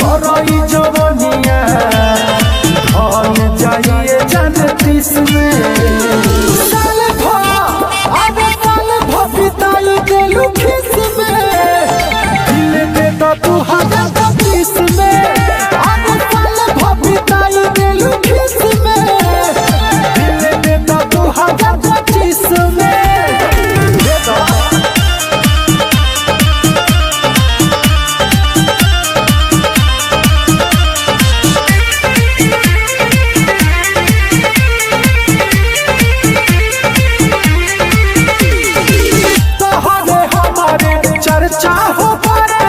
भरई जवनिया धन जाइए जनतीस में साल भपिताई देलू खिस में दिल दे तो 2025 में अब साल भपिताई देलू खिस में दिल दे तो 2025 में चर्चा हो पारे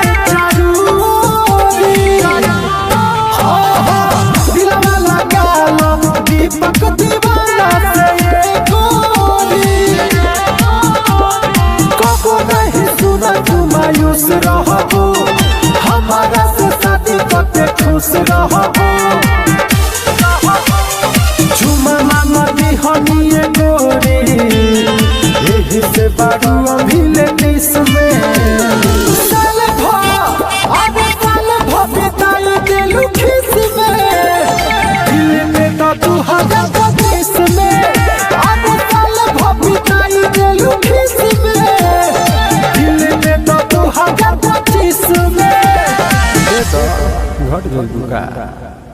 दिलवा लगा लो दीपक दीवाना से ये गोरी कबो नहीं सुना तू मायूस रहबो हमारा से शादी करके खुश रहबो झुमा नदी हनिए गोरी यही से बारू अभी लेटिस में घट गई।